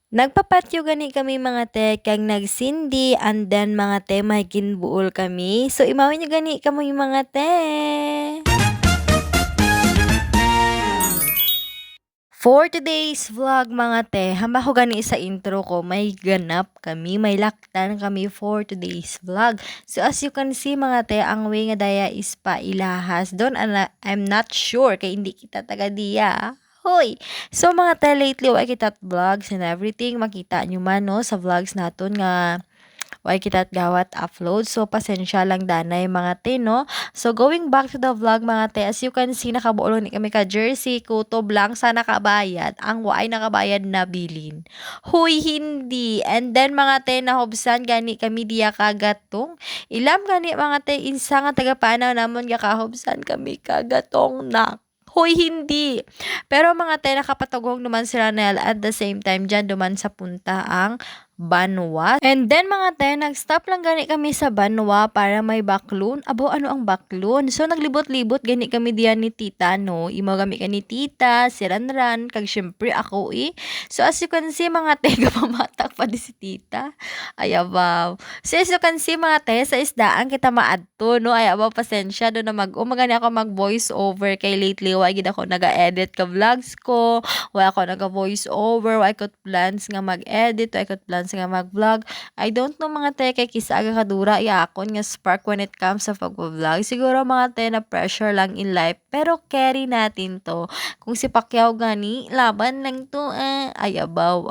Nagpapatyo gani kami mga te, kag nagsindi, and then mga te, may ginbuol kami. So, imawin nyo gani kamo yung mga te. For today's vlog mga te, hamba ko gani sa intro ko, may ganap kami, may laktan kami for today's vlog. So as you can see mga te, ang way nga daya is pa ilahas doon, I'm not sure kay hindi kita taga diya. Hoy! So mga te, lately wa kita vlogs and everything, makita nyo man no sa vlogs naton nga why kita gawat upload. So, pasensya lang danay mga te, no? So, going back to the vlog mga te, as you can see, nakabuolo ni kami ka jersey, kutob lang sa nakabayad. Ang waay nakabayad na bilin. Huy, hindi. And then mga te, nahobsan gani kami diya kagatong. Ilam gani mga te, insa nga tagapanaw namon nga kahobsan kami kagatong na. Hoy, hindi. Pero mga te, nakapatugong naman si Ranel at the same time dyan duman sa punta ang Banwa. And then mga te, nag-stop lang gani kami sa Banwa para may baklon. Abo, ano ang baklon? So, naglibot-libot gani kami diyan ni tita, no? Imo gami ka ni tita, si Ranran, kag syempre ako eh. So, as you can see mga te, kapamatak pa di si tita. Ay, abaw. So, as you can see mga te, sa isdaan kita maadto, no? Ay, abaw, pasensya do na umagani ako mag-voice over kay lately, wag gid ako naga-edit ka vlogs ko, wag ako naga-voice over, wag ko plans nga mag-edit, wag ko plans nga mag-vlog. I don't know mga te, kay kisa aga kadura iakon nga spark when it comes sa pag-vlog. Siguro mga te, na pressure lang in life, pero carry natin to. Kung si Pacquiao gani, laban lang to, ay abaw,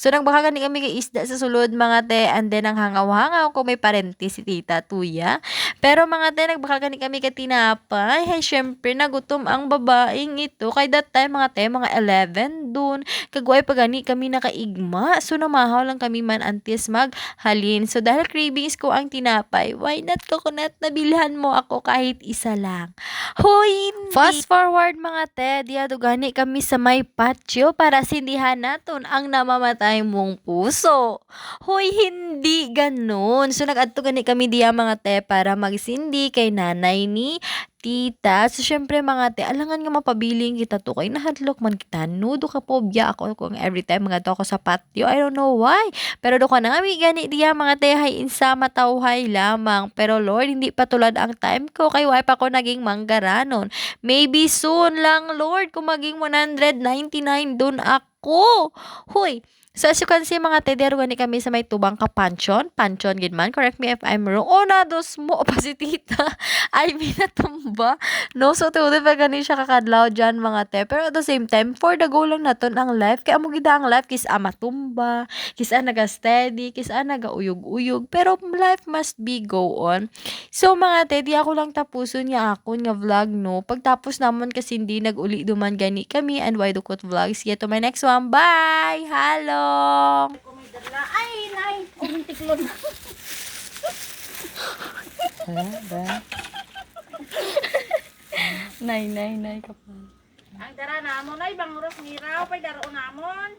So, nagbaka gani kami kay isda sa sulod mga te, and then ang hangaw-hangaw kung may parente si tita tuya. Pero mga te, nagbaka gani kami kay tinapay. Hey, syempre, nagutom ang babaeng ito. Kay that time mga te, mga 11 dun. Kagway pa gani kami nakaigma. So, namahaw lang kami man antes maghalin. So, dahil cravings ko ang tinapay, why not coconut na bilhan mo ako kahit isa lang? Hoy, hindi. Fast forward mga te, diado gani kami sa may patio para sindihan naton ang namamatay mong puso. Hoy, hindi ganun. So, nag-adto gani kami diya mga te para magsindi kay nanay ni tita. So, syempre mga te, alangan nga mapabiling kita to kay nahadlok man kita. Nudo ka pobya ako kung every time mga to ako sa patio. I don't know why. Pero do ka na kami gani diya mga te, hay insa matawhay lamang. Pero Lord, hindi pa tulad ang time ko kay why pa ko naging manggaranon. Maybe soon lang Lord kung maging 199 dun ako. Hoy, so as you can see mga tedero gani kami sa may tubang ka panchon. Panchon gid man. Correct me if I'm wrong. O na dos mo pa si tita. Ay minatumba. No, so tuloy pa gani siya kakadlaw dyan mga te. Pero at the same time, for the goal lang naton ang life. Kaya mo gida ang life kis matumba, kis naga steady, kis naga uyog-uyog. Pero life must be go on. So mga te, di ako lang tapuson nga ako nga vlog no. Pagtapos namon kasi hindi nag-uli duman gani kami and why dukot vlogs. Get to my next one. Bye! Hello! Ay, nay, kumintiklon. Nay ka pa. Ang dara namon ay bangros ngiraw pay daro namon.